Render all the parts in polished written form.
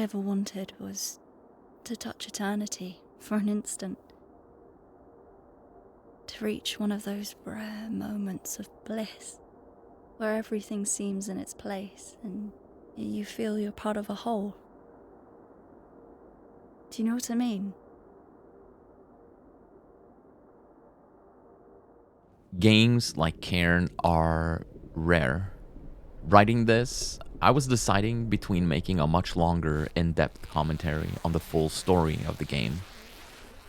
ever wanted was to touch eternity for an instant. To reach one of those rare moments of bliss, where everything seems in its place and you feel you're part of a whole. Do you know what I mean? Games like Cairn are rare. Writing this, I was deciding between making a much longer, in-depth commentary on the full story of the game.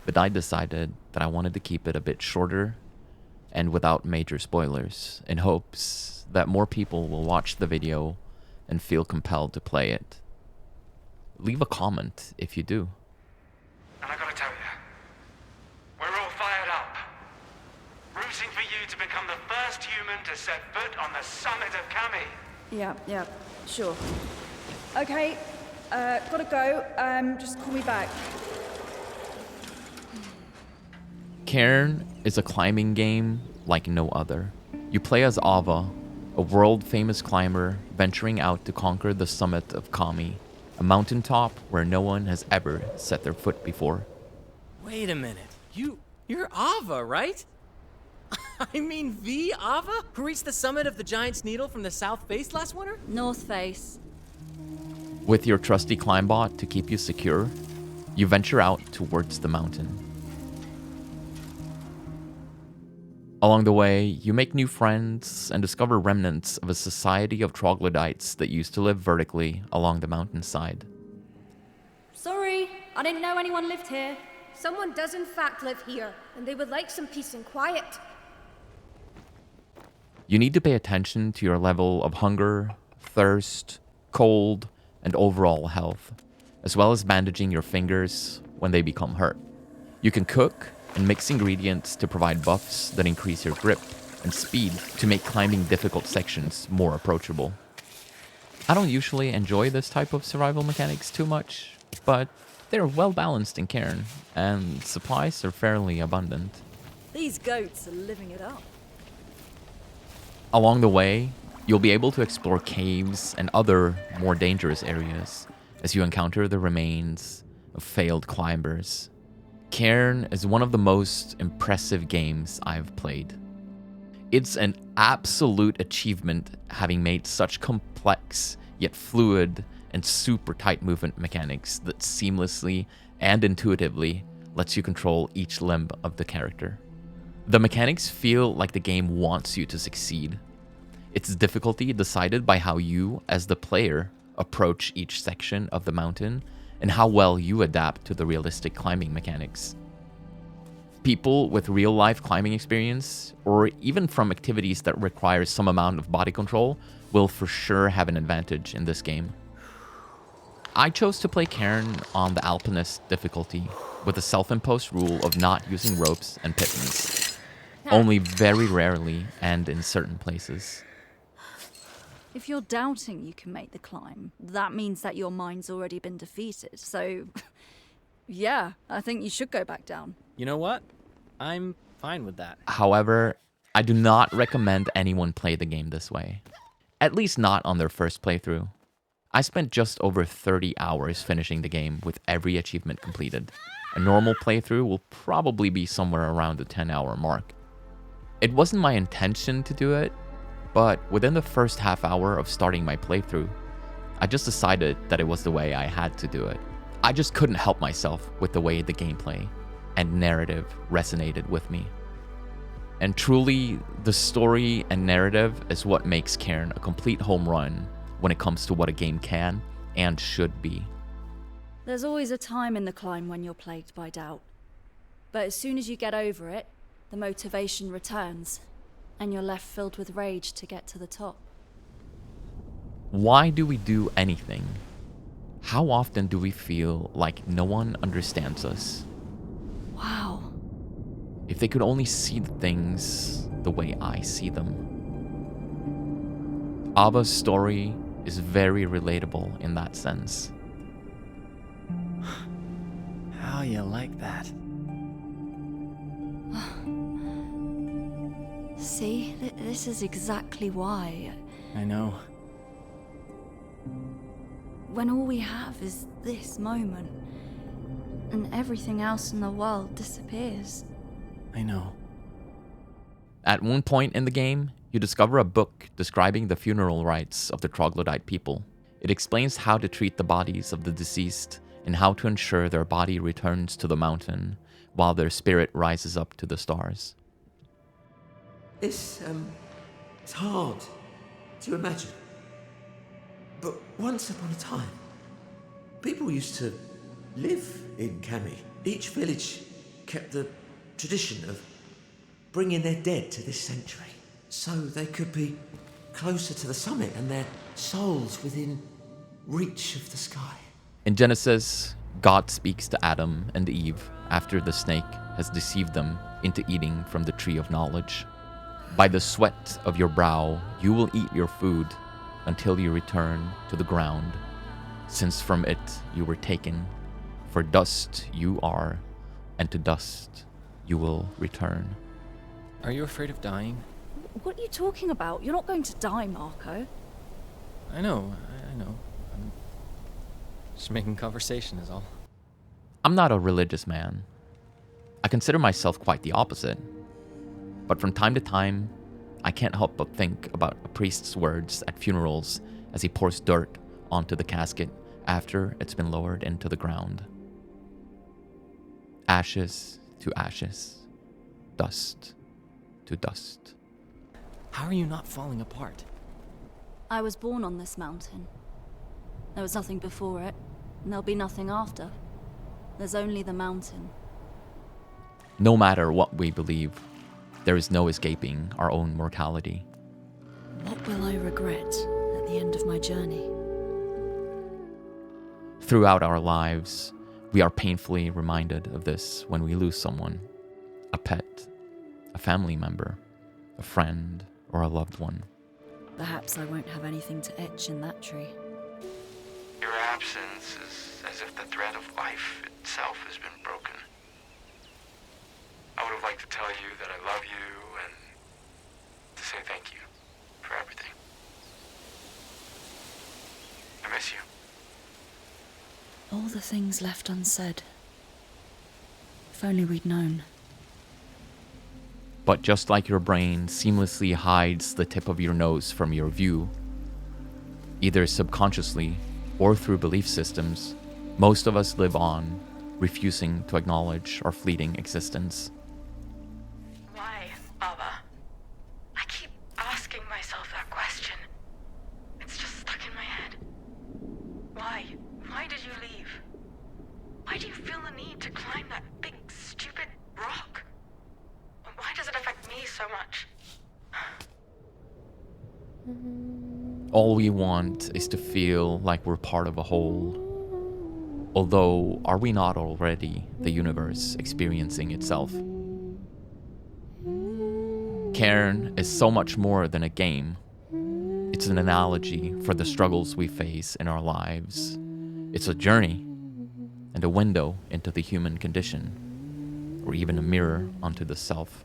But I decided that I wanted to keep it a bit shorter and without major spoilers, in hopes that more people will watch the video and feel compelled to play it. Leave a comment if you do. And I gotta tell you, we're all fired up. Rooting for you to become the first human to set foot on the summit of Kami. Yeah, sure. Okay, gotta go. Just call me back. Cairn is a climbing game like no other. You play as Ava, a world-famous climber venturing out to conquer the summit of Kami, a mountaintop where no one has ever set their foot before. Wait a minute. You're Ava, right? I mean the Ava? Who reached the summit of the Giant's Needle from the south face last winter? North face. With your trusty climbot to keep you secure, you venture out towards the mountain. Along the way, you make new friends and discover remnants of a society of troglodytes that used to live vertically along the mountainside. Sorry, I didn't know anyone lived here. Someone does in fact live here, and they would like some peace and quiet. You need to pay attention to your level of hunger, thirst, cold, and overall health, as well as bandaging your fingers when they become hurt. You can cook and mix ingredients to provide buffs that increase your grip and speed to make climbing difficult sections more approachable. I don't usually enjoy this type of survival mechanics too much, but they're well balanced in Cairn, and supplies are fairly abundant. These goats are living it up. Along the way, you'll be able to explore caves and other more dangerous areas as you encounter the remains of failed climbers. Cairn is one of the most impressive games I've played. It's an absolute achievement having made such complex yet fluid and super tight movement mechanics that seamlessly and intuitively lets you control each limb of the character. The mechanics feel like the game wants you to succeed. Its difficulty decided by how you, as the player, approach each section of the mountain and how well you adapt to the realistic climbing mechanics. People with real-life climbing experience, or even from activities that require some amount of body control, will for sure have an advantage in this game. I chose to play Cairn on the Alpinist difficulty, with a self-imposed rule of not using ropes and pittons, only very rarely and in certain places. If you're doubting you can make the climb, that means that your mind's already been defeated. So, yeah, I think you should go back down. You know what? I'm fine with that. However, I do not recommend anyone play the game this way. At least not on their first playthrough. I spent just over 30 hours finishing the game with every achievement completed. A normal playthrough will probably be somewhere around the 10-hour mark. It wasn't my intention to do it, but within the first half hour of starting my playthrough, I just decided that it was the way I had to do it. I just couldn't help myself with the way the gameplay and narrative resonated with me. And truly, the story and narrative is what makes Cairn a complete home run when it comes to what a game can and should be. There's always a time in the climb when you're plagued by doubt. But as soon as you get over it, the motivation returns, and you're left filled with rage to get to the top. Why do we do anything? How often do we feel like no one understands us? Wow. If they could only see the things the way I see them. Ava's story is very relatable in that sense. How you like that? See, this is exactly why. I know. When all we have is this moment, and everything else in the world disappears. I know. At one point in the game, you discover a book describing the funeral rites of the troglodyte people. It explains how to treat the bodies of the deceased and how to ensure their body returns to the mountain while their spirit rises up to the stars. It's hard to imagine. But once upon a time, people used to live in Cami. Each village kept the tradition of bringing their dead to this sanctuary so they could be closer to the summit and their souls within reach of the sky. In Genesis, God speaks to Adam and Eve after the snake has deceived them into eating from the tree of knowledge. By the sweat of your brow, you will eat your food until you return to the ground, since from it you were taken. For dust you are, and to dust you will return. Are you afraid of dying? What are you talking about? You're not going to die, Marco. I know. I'm just making conversation is all. I'm not a religious man. I consider myself quite the opposite. But from time to time, I can't help but think about a priest's words at funerals as he pours dirt onto the casket after it's been lowered into the ground. Ashes to ashes, dust to dust. How are you not falling apart? I was born on this mountain. There was nothing before it, and there'll be nothing after. There's only the mountain. No matter what we believe, there is no escaping our own mortality. What will I regret at the end of my journey? Throughout our lives, we are painfully reminded of this when we lose someone, a pet, a family member, a friend, or a loved one. Perhaps I won't have anything to etch in that tree. Your absence is as if the thread of life itself has been broken. I would have liked to tell you that I love you and to say thank you for everything. I miss you. All the things left unsaid. If only we'd known. But just like your brain seamlessly hides the tip of your nose from your view, either subconsciously or through belief systems, most of us live on, refusing to acknowledge our fleeting existence. Why, Abba? I keep asking myself that question. It's just stuck in my head. Why? Why did you leave? Why do you feel the need to climb that big, stupid rock? Why does it affect me so much? All we want is to feel like we're part of a whole. Although, are we not already the universe experiencing itself? Cairn is so much more than a game. It's an analogy for the struggles we face in our lives. It's a journey and a window into the human condition, or even a mirror onto the self.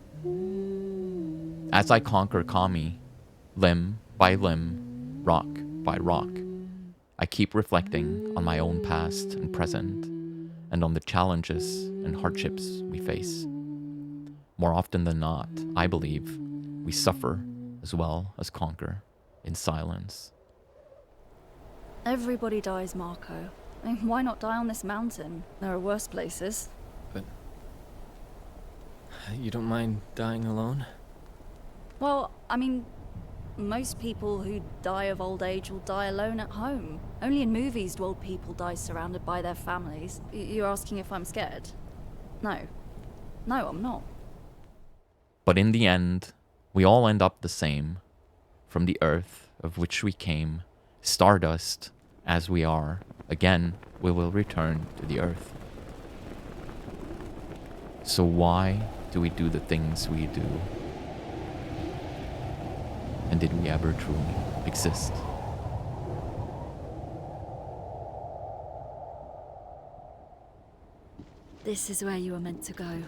As I conquer Kami, limb by limb, rock by rock, I keep reflecting on my own past and present, and on the challenges and hardships we face. More often than not, I believe, we suffer as well as conquer in silence. Everybody dies, Marco. I mean, why not die on this mountain? There are worse places. But you don't mind dying alone? Well, I mean, most people who die of old age will die alone at home. Only in movies do old people die surrounded by their families. You're asking if I'm scared? No. No, I'm not. But in the end, we all end up the same. From the earth of which we came, stardust as we are, again we will return to the earth. So why do we do the things we do? And did we ever truly exist? This is where you were meant to go.